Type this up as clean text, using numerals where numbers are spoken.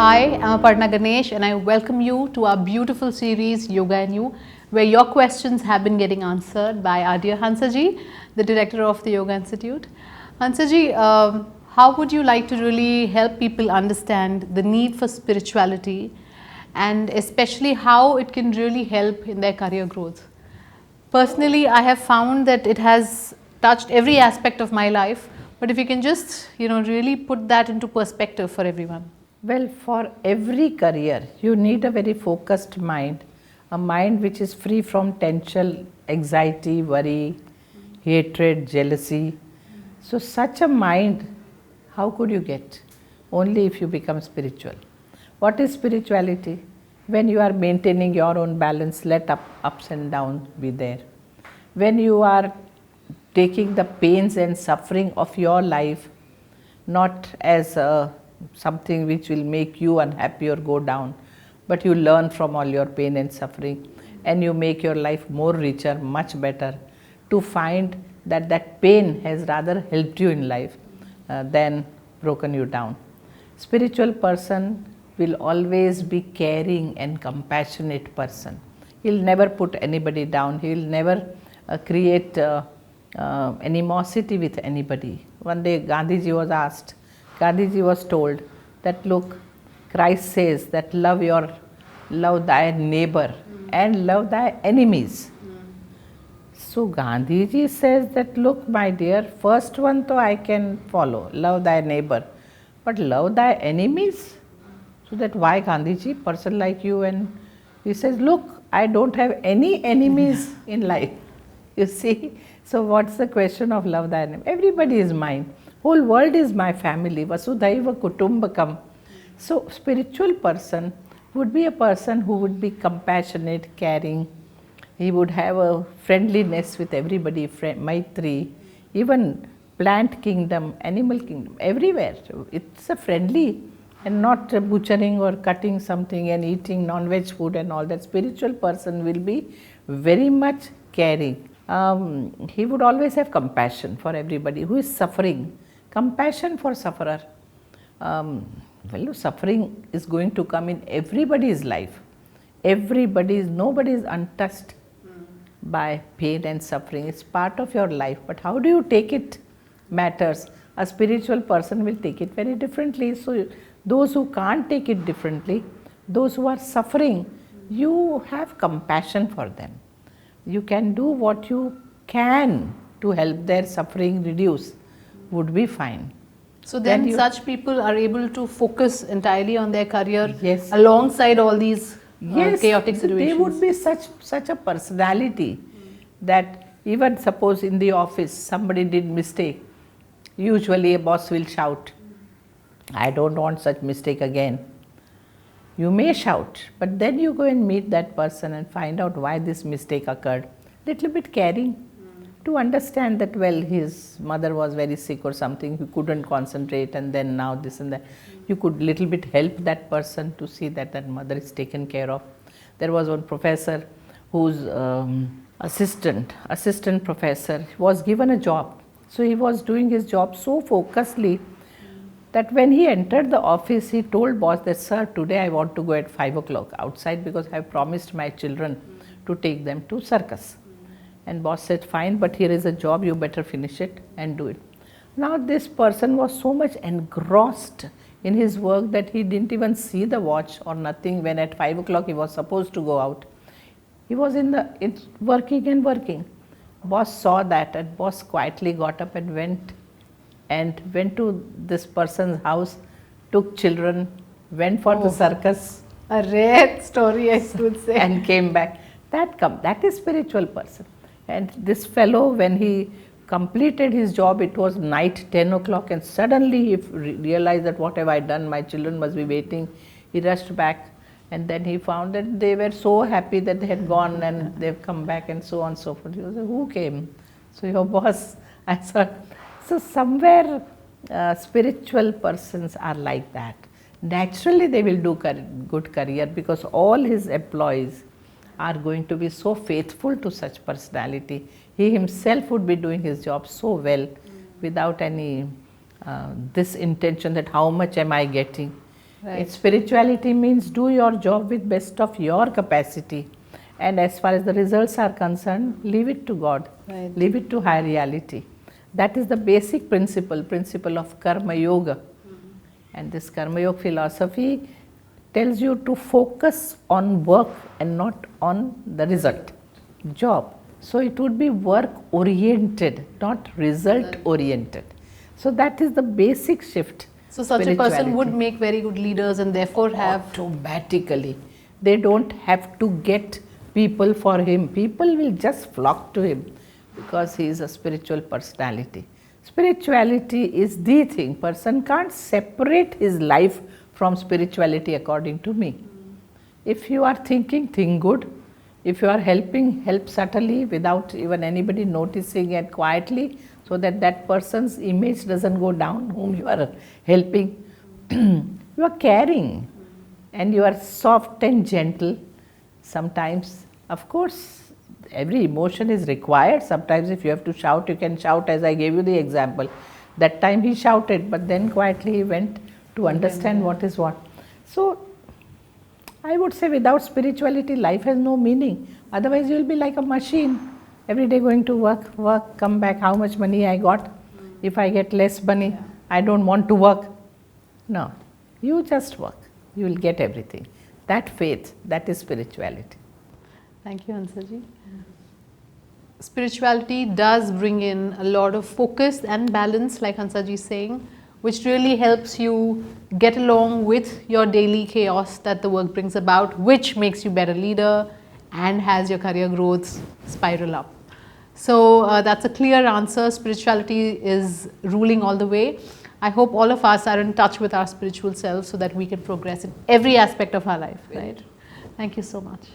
Hi, I'm Aparna Ganesh and I welcome you to our beautiful series Yoga and You, where your questions have been getting answered by our dear Hansaji, the director of the Yoga Institute. Hansaji, how would you like to really help people understand the need for spirituality and especially how it can really help in their career growth? Personally, I have found that it has touched every aspect of my life, but if you can just, really put that into perspective for everyone. Well, for every career, you need a very focused mind, a mind which is free from tension, anxiety, worry, hatred, jealousy. So, such a mind, how could you get? Only if you become spiritual. What is spirituality? When you are maintaining your own balance, let ups and downs be there. When you are taking the pains and suffering of your life not as something which will make you unhappy or go down, but you learn from all your pain and suffering and you make your life more richer, much better, to find that that pain has rather helped you in life than broken you down. Spiritual person will always be caring and compassionate person. He'll never put anybody down. He will never create animosity with anybody. One day Gandhiji was asked, Gandhiji was told that look, Christ says that love thy neighbor and love thy enemies. So Gandhiji says that look my dear, first one to I can follow, love thy neighbor, but love thy enemies? So that why Gandhiji, person like you? And he says, look, I don't have any enemies in life. You see, so what's the question of love thy enemy? Everybody is mine. Whole world is my family. Vasudhaiva Kutumbakam. So spiritual person would be a person who would be compassionate, caring. He would have a friendliness with everybody, Maitri, even plant kingdom, animal kingdom, everywhere. It's a friendly and not butchering or cutting something and eating non-veg food and all that. Spiritual person will be very much caring. He would always have compassion for everybody who is suffering. Compassion for sufferer. Suffering is going to come in everybody's life. Nobody is untouched by pain and suffering. It's part of your life. But how do you take it matters. A spiritual person will take it very differently. So those who can't take it differently, those who are suffering, you have compassion for them. You can do what you can to help their suffering reduce, would be fine. So then such people are able to focus entirely on their career, yes, alongside all these yes, chaotic situations. They would be such a personality that even suppose in the office somebody did mistake, usually a boss will shout, I don't want such mistake again. You may shout, but then you go and meet that person and find out why this mistake occurred. Little bit caring to understand that, well, his mother was very sick or something, he couldn't concentrate, and then now this and that. You could little bit help that person to see that that mother is taken care of. There was one professor whose assistant professor was given a job. So he was doing his job so focusedly that when he entered the office, he told boss that, sir, today I want to go at 5 o'clock outside because I have promised my children to take them to circus. And boss said, fine, but here is a job, you better finish it and do it. Now this person was so much engrossed in his work that he didn't even see the watch or nothing when at 5 o'clock he was supposed to go out. He was working and working. Boss saw that and boss quietly got up and went to this person's house, took children, went for the circus. A rare story, I would say. And came back. That is spiritual person. And this fellow, when he completed his job, it was night 10 o'clock and suddenly he realized that what have I done, my children must be waiting. He rushed back and then he found that they were so happy that they had gone and they've come back and so on and so forth. He was like, who came? So your boss. I thought, so somewhere spiritual persons are like that. Naturally they will do good career because all his employees are going to be so faithful to such personality. He himself would be doing his job so well without any this intention that how much am I getting. Right. Spirituality means do your job with best of your capacity, and as far as the results are concerned, leave it to God, Right. leave it to higher reality. That is the basic principle of Karma Yoga. And this Karma Yoga philosophy tells you to focus on work and not on the result, job. So it would be work oriented, not result oriented. So that is the basic shift. So such a person Spirituality. would make very good leaders and therefore have Automatically. They don't have to get people for him. People will just flock to him because he is a spiritual personality. Spirituality is the thing. Person can't separate his life from spirituality according to me. If you are thinking, think good. If you are helping, help subtly without even anybody noticing it quietly, so that that person's image doesn't go down whom you are helping. You are caring and you are soft and gentle. Sometimes, of course, every emotion is required. Sometimes if you have to shout, you can shout, as I gave you the example. That time he shouted, but then quietly he went to understand what is what. So I would say without spirituality, life has no meaning. Otherwise you will be like a machine. Every day going to work, come back, how much money I got. If I get less money, I don't want to work. No, you just work. You will get everything. That faith, that is spirituality. Thank you, Hansaji. Spirituality does bring in a lot of focus and balance, like Hansaji is saying, which really helps you get along with your daily chaos that the work brings about, which makes you better leader and has your career growth spiral up. So that's a clear answer. Spirituality is ruling all the way. I hope all of us are in touch with our spiritual selves so that we can progress in every aspect of our life, right? Thank you so much.